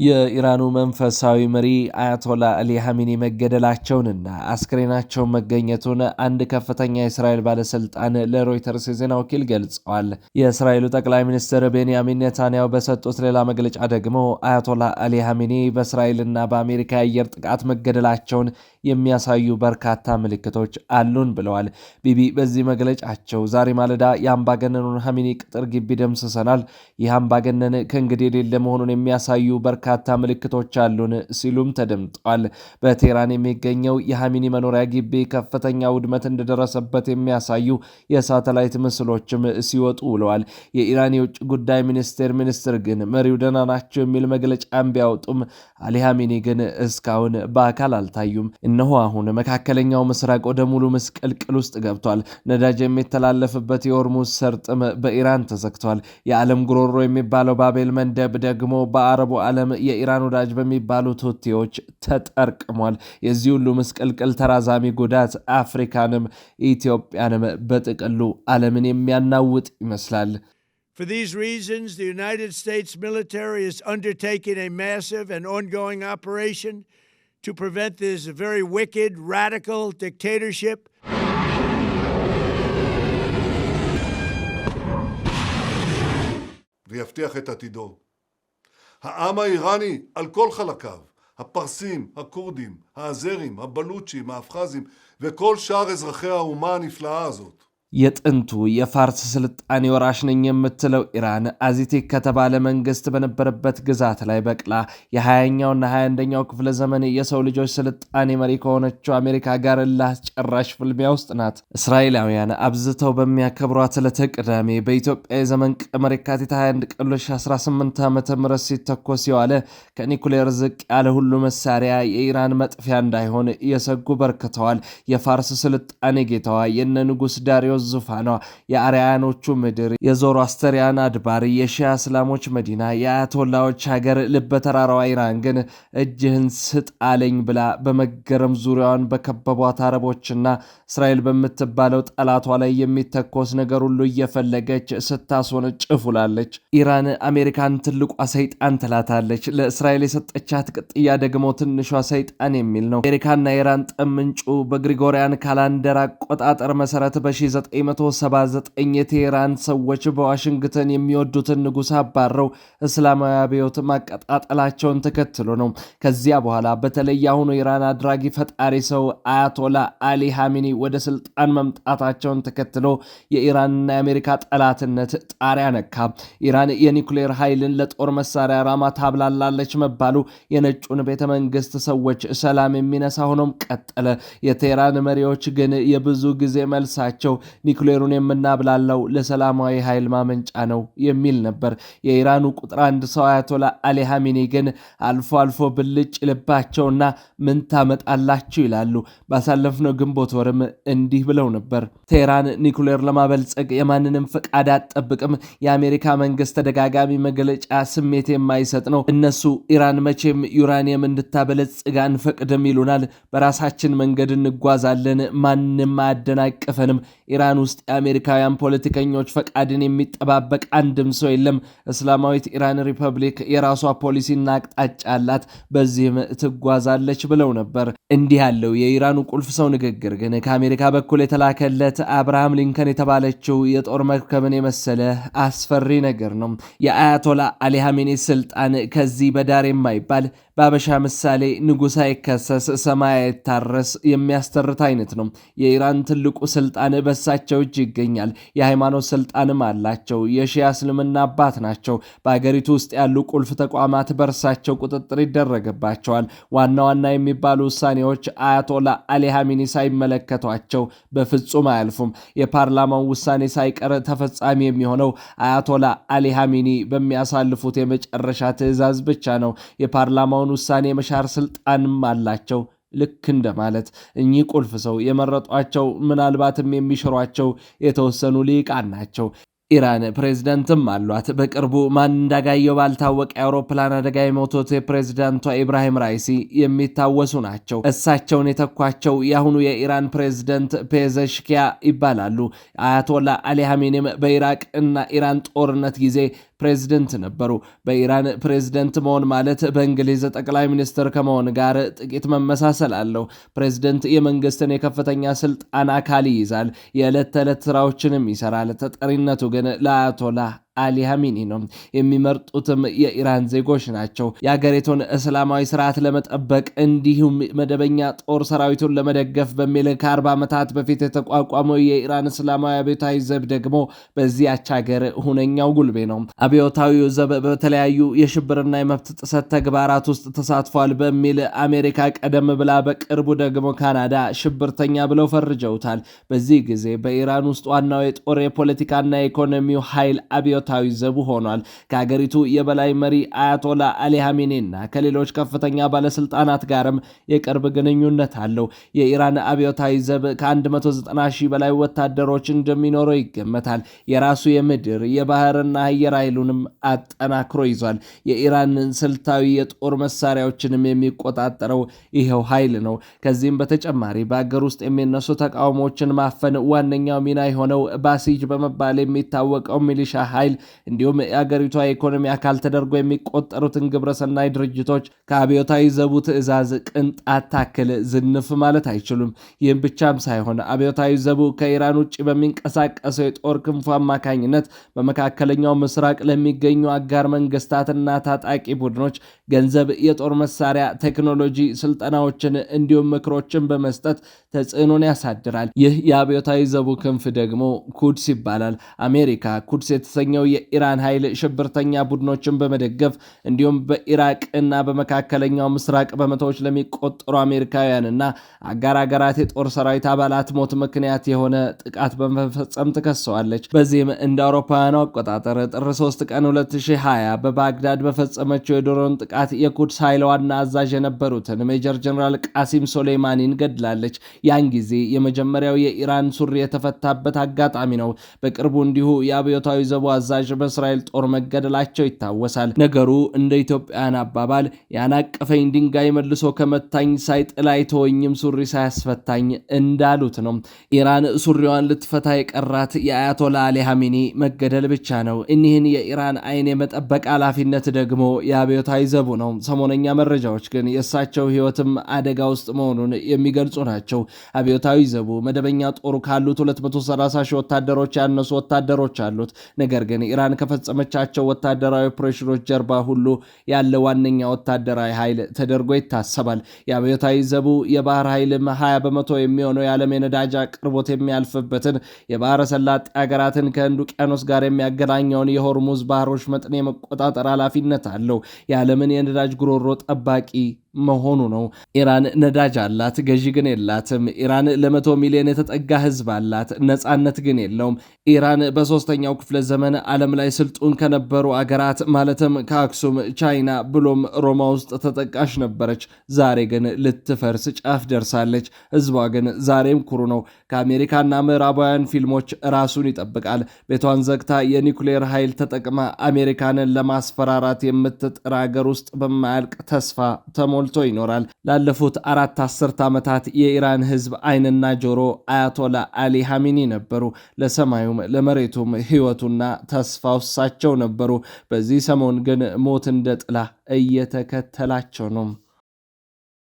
የኢራኑ መንፈሳዊ መሪ አያቶላ አሊ ሐሚኒ መገደላቸውንና አስክሬናቸው መገኘቱን አንድ ከፍተኛ የእስራኤል ባለስልጣን ለሮይተርስ የዜና ወኪል ገልጸዋል። የእስራኤሉ ጠቅላይ ሚኒስትር ቤንያሚን ኔታንያሁ በሰጡት ሌላ መግለጫ ደግሞ አያቶላ አሊ ሐሚኒ በእስራኤልና በአሜሪካ የአየር ጥቃት መገደላቸውን የሚያሳዩ በርካታ ምልክቶች አሉን ብለዋል። ቢቢ በዚህ መግለጫቸው ዛሬ ማለዳ የአምባገነኑን ሐሚኒ ቅጥር ግቢ ደምስሰናል፣ ይህ አምባገነን ከእንግዲህ የሌለ መሆኑን የሚያሳዩ በርካታ ምልክቶች አሉን ሲሉም ተደምጠዋል። በቴህራን የሚገኘው የሐሚኒ መኖሪያ ግቢ ከፍተኛ ውድመት እንደደረሰበት የሚያሳዩ የሳተላይት ምስሎችም ሲወጡ ውለዋል። የኢራን የውጭ ጉዳይ ሚኒስትር ግን መሪው ደህና ናቸው የሚል መግለጫም ቢያወጡም አሊ ሐሚኒ ግን እስካሁን በአካል አልታዩም። እነሆ አሁን መካከለኛው ምስራቅ ወደ ሙሉ ምስቅልቅል ውስጥ ገብቷል። ነዳጅ የሚተላለፍበት የሆርሙዝ ሰርጥም በኢራን ተዘግቷል። የዓለም ጉሮሮ የሚባለው ባቤል መንደብ ደግሞ በአረቡ ዓለም የኢራን ወዳጅ በሚባሉት ሁቲዎች ተጠርቅሟል። የዚህ ሁሉ ምስቅልቅል ተራዛሚ ጉዳት አፍሪካንም ኢትዮጵያንም በጥቅሉ ዓለምን የሚያናውጥ ይመስላል። For these reasons, the United States military is undertaking a massive and ongoing operation to prevent this very wicked, radical dictatorship. ויבטיח את עתידו. העם האיראני על כל חלקיו, הפרסים, הכורדים, האזרים, הבלוצ'ים, האפחזים וכל שאר אזרחי האומה הנפלאה הזאת. የጥንቱ የፋርስ ስልጣኔ ወራሽ ነኝ የምትለው ኢራን አዚቴክ ከተባለ መንግስት በነበረበት ግዛት ላይ በቅላ የ20ኛውና 21ኛው ክፍለ ዘመን የሰው ልጆች ስልጣኔ መሪ ከሆነችው አሜሪካ ጋር ላስጨራሽ ፍልሚያ ውስጥ ናት። እስራኤላውያን አብዝተው በሚያከብሯት ዕለተ ቅዳሜ በኢትዮጵያ የዘመን ቀመር የካቲት 21 ቀን 2018 ዓ.ም ሲተኮስ የዋለ ከኒኩሌር ዝቅ ያለ ሁሉ መሳሪያ የኢራን መጥፊያ እንዳይሆን የሰጉ በርክተዋል። የፋርስ ስልጣኔ ጌታዋ የነ ንጉስ ዳሪዮስ ዙፋኗ የአርያኖቹ ምድር የዞሮአስተሪያን አድባር የሺያ እስላሞች መዲና የአያቶላዎች ሀገር ልበተራራዋ ኢራን ግን እጅህን ስጣለኝ ብላ በመገረም ዙሪያዋን በከበቧት አረቦችና እስራኤል በምትባለው ጠላቷ ላይ የሚተኮስ ነገር ሁሉ እየፈለገች ስታስወነጭፍ ውላለች። ኢራን አሜሪካን ትልቋ ሰይጣን ትላታለች። ለእስራኤል የሰጠቻት ቅጥያ ደግሞ ትንሿ ሰይጣን የሚል ነው። አሜሪካና ኢራን ጠምንጩ በግሪጎሪያን ካላንደር አቆጣጠር መሰረት በ1979 የቴህራን ሰዎች በዋሽንግተን የሚወዱትን ንጉስ አባረው እስላማዊ አብዮት ማቀጣጠላቸውን ተከትሎ ነው። ከዚያ በኋላ በተለይ አሁኑ ኢራን አድራጊ ፈጣሪ ሰው አያቶላ አሊ ሐሚኒ ወደ ስልጣን መምጣታቸውን ተከትሎ የኢራንና የአሜሪካ ጠላትነት ጣሪያ ነካ። ኢራን የኒኩሌር ኃይልን ለጦር መሳሪያ ራማ ታብላላለች መባሉ የነጩን ቤተ መንግስት ሰዎች ሰላም የሚነሳ ሆኖም ቀጠለ። የቴህራን መሪዎች ግን የብዙ ጊዜ መልሳቸው ኒኩሌሩን የምናብላለው ለሰላማዊ ኃይል ማመንጫ ነው የሚል ነበር። የኢራኑ ቁጥር አንድ ሰው አያቶላ አሊ ሐሚኒ ግን አልፎ አልፎ ብልጭ ልባቸውና ምን ታመጣላችሁ ይላሉ። ባሳለፍነው ግንቦት ወርም እንዲህ ብለው ነበር። ቴህራን ኒኩሌር ለማበልጸግ የማንንም ፈቃድ አትጠብቅም። የአሜሪካ መንግስት ተደጋጋሚ መግለጫ ስሜት የማይሰጥ ነው። እነሱ ኢራን መቼም ዩራኒየም እንድታበለጽግ አንፈቅድም ይሉናል። በራሳችን መንገድ እንጓዛለን። ማንም አያደናቅፈንም። ኢራን ውስጥ የአሜሪካውያን ፖለቲከኞች ፈቃድን የሚጠባበቅ አንድም ሰው የለም። እስላማዊት ኢራን ሪፐብሊክ የራሷ ፖሊሲና አቅጣጫ አላት፣ በዚህም ትጓዛለች ብለው ነበር። እንዲህ ያለው የኢራኑ ቁልፍ ሰው ንግግር ግን ከአሜሪካ በኩል የተላከለት አብርሃም ሊንከን የተባለችው የጦር መርከብን የመሰለ አስፈሪ ነገር ነው። የአያቶላ አሊ ሐሚኒ ስልጣን ከዚህ በዳር የማይባል በአበሻ ምሳሌ ንጉሥ አይከሰስ ሰማይ አይታረስ የሚያስተርት አይነት ነው። የኢራን ትልቁ ስልጣን በሳቸው እጅ ይገኛል። የሃይማኖት ስልጣንም አላቸው። የሺያ እስልምና አባት ናቸው። በአገሪቱ ውስጥ ያሉ ቁልፍ ተቋማት በእርሳቸው ቁጥጥር ይደረግባቸዋል። ዋና ዋና የሚባሉ ውሳኔዎች አያቶላ አሊ ሐሚኒ ሳይመለከቷቸው በፍጹም አያልፉም። የፓርላማው ውሳኔ ሳይቀር ተፈጻሚ የሚሆነው አያቶላ አሊ ሐሚኒ በሚያሳልፉት የመጨረሻ ትዕዛዝ ብቻ ነው። የፓርላማውን ውሳኔ መሻር ስልጣንም አላቸው። ልክ እንደማለት እኚህ ቁልፍ ሰው የመረጧቸው ምናልባትም የሚሽሯቸው የተወሰኑ ሊቃን ናቸው። ኢራን ፕሬዝዳንትም አሏት። በቅርቡ ማን እንዳጋየው ባልታወቀ የአውሮፕላን አደጋ የሞቱት የፕሬዝዳንቷ ኢብራሂም ራይሲ የሚታወሱ ናቸው። እሳቸውን የተኳቸው የአሁኑ የኢራን ፕሬዝዳንት ፔዘሽኪያ ይባላሉ። አያቶላ አሊ ሐሜኒም በኢራቅ እና ኢራን ጦርነት ጊዜ ፕሬዝደንት ነበሩ። በኢራን ፕሬዝደንት መሆን ማለት በእንግሊዝ ጠቅላይ ሚኒስትር ከመሆን ጋር ጥቂት መመሳሰል አለው። ፕሬዝደንት የመንግስትን የከፍተኛ ስልጣን አካል ይይዛል፣ የዕለት ተዕለት ስራዎችንም ይሰራል። ተጠሪነቱ ግን ለአያቶላህ አሊ ሐሜኒ ነው። የሚመርጡትም የኢራን ዜጎች ናቸው። የአገሪቱን እስላማዊ ስርዓት ለመጠበቅ እንዲሁም መደበኛ ጦር ሰራዊቱን ለመደገፍ በሚል ከ40 ዓመታት በፊት የተቋቋመው የኢራን እስላማዊ አብዮታዊ ዘብ ደግሞ በዚያች ሀገር ሁነኛው ጉልቤ ነው። አብዮታዊው ዘብ በተለያዩ የሽብርና የመብት ጥሰት ተግባራት ውስጥ ተሳትፏል በሚል አሜሪካ ቀደም ብላ፣ በቅርቡ ደግሞ ካናዳ ሽብርተኛ ብለው ፈርጀውታል። በዚህ ጊዜ በኢራን ውስጥ ዋናው የጦር የፖለቲካና የኢኮኖሚው ኃይል አብዮታዊ ዘቡ ሆኗል። ከሀገሪቱ የበላይ መሪ አያቶላ አሊ ሐሜኒና ከሌሎች ከፍተኛ ባለስልጣናት ጋርም የቅርብ ግንኙነት አለው። የኢራን አብዮታዊ ዘብ ከ190 ሺህ በላይ ወታደሮች እንደሚኖረው ይገመታል። የራሱ የምድር የባህርና አየር ኃይሉንም አጠናክሮ ይዟል። የኢራን ስልታዊ የጦር መሳሪያዎችንም የሚቆጣጠረው ይኸው ኃይል ነው። ከዚህም በተጨማሪ በአገር ውስጥ የሚነሱ ተቃውሞችን ማፈን ዋነኛው ሚና የሆነው ባሲጅ በመባል የሚታወቀው ሚሊሻ ኃይል እንዲሁም የአገሪቷ የኢኮኖሚ አካል ተደርጎ የሚቆጠሩትን ግብረሰናይ ድርጅቶች ከአብዮታዊ ዘቡ ትዕዛዝ ቅንጣት ታክል ዝንፍ ማለት አይችሉም። ይህም ብቻም ሳይሆን አብዮታዊ ዘቡ ከኢራን ውጭ በሚንቀሳቀሰው የጦር ክንፉ አማካኝነት በመካከለኛው ምስራቅ ለሚገኙ አጋር መንግስታትና ታጣቂ ቡድኖች ገንዘብ፣ የጦር መሳሪያ፣ ቴክኖሎጂ፣ ስልጠናዎችን እንዲሁም ምክሮችን በመስጠት ተጽዕኖን ያሳድራል። ይህ የአብዮታዊ ዘቡ ክንፍ ደግሞ ኩድስ ይባላል። አሜሪካ ኩድስ የተሰኘው የኢራን ኃይል ሽብርተኛ ቡድኖችን በመደገፍ እንዲሁም በኢራቅ እና በመካከለኛው ምስራቅ በመቶዎች ለሚቆጠሩ አሜሪካውያንና አጋር አገራት የጦር ሰራዊት አባላት ሞት ምክንያት የሆነ ጥቃት በመፈጸም ትከሰዋለች። በዚህም እንደ አውሮፓውያኑ አቆጣጠር ጥር 3 ቀን 2020 በባግዳድ በፈጸመችው የድሮን ጥቃት የኩድስ ኃይል ዋና አዛዥ የነበሩትን ሜጀር ጀነራል ቃሲም ሶሌይማኒን ገድላለች። ያን ጊዜ የመጀመሪያው የኢራን ሱሪ የተፈታበት አጋጣሚ ነው። በቅርቡ እንዲሁ የአብዮታዊ ዘቡ አዛዥ በእስራኤል ጦር መገደላቸው ይታወሳል። ነገሩ እንደ ኢትዮጵያን አባባል ያናቀፈኝ ድንጋይ መልሶ ከመታኝ ሳይጥል አይተወኝም ሱሪ ሳያስፈታኝ እንዳሉት ነው። ኢራን ሱሪዋን ልትፈታ የቀራት የአያቶላ አሊ ሐሜኒ መገደል ብቻ ነው። እኒህን የኢራን አይን የመጠበቅ ኃላፊነት ደግሞ የአብዮታዊ ዘቡ ነው። ሰሞነኛ መረጃዎች ግን የእሳቸው ሕይወትም አደጋ ውስጥ መሆኑን የሚገልጹ ናቸው። አብዮታዊ ዘቡ መደበኛ ጦሩ ካሉት 230 ሺህ ወታደሮች ያነሱ ወታደሮች አሉት። ነገር ግን ኢራን ከፈጸመቻቸው ወታደራዊ ኦፕሬሽኖች ጀርባ ሁሉ ያለ ዋነኛ ወታደራዊ ኃይል ተደርጎ ይታሰባል። የአብዮታዊ ዘቡ የባህር ኃይልም 20 በመቶ የሚሆነው የዓለም የነዳጅ አቅርቦት የሚያልፍበትን የባህረ ሰላጤ ሀገራትን ከህንድ ውቅያኖስ ጋር የሚያገናኘውን የሆርሙዝ ባህሮች መጠን የመቆጣጠር ኃላፊነት አለው። የዓለምን የነዳጅ ጉሮሮ ጠባቂ መሆኑ ነው። ኢራን ነዳጅ አላት፣ ገዢ ግን የላትም። ኢራን ለ100 ሚሊዮን የተጠጋ ህዝብ አላት፣ ነጻነት ግን የለውም። ኢራን በሶስተኛው ክፍለ ዘመን ዓለም ላይ ስልጡን ከነበሩ አገራት ማለትም ከአክሱም፣ ቻይና ብሎም ሮማ ውስጥ ተጠቃሽ ነበረች። ዛሬ ግን ልትፈርስ ጫፍ ደርሳለች። ህዝቧ ግን ዛሬም ኩሩ ነው። ከአሜሪካና ምዕራባውያን ፊልሞች ራሱን ይጠብቃል። ቤቷን ዘግታ የኒውክሌር ኃይል ተጠቅማ አሜሪካንን ለማስፈራራት የምትጥር አገር ውስጥ በማያልቅ ተስፋ ተሞልቶ ይኖራል። ላለፉት 4 አስርት ዓመታት የኢራን ህዝብ አይንና ጆሮ አያቶላ አሊ ሐሜኒ ነበሩ። ለሰማዩም ለመሬቱም ህይወቱና ተስፋው እሳቸው ነበሩ። በዚህ ሰሞን ግን ሞት እንደ ጥላ እየተከተላቸው ነው።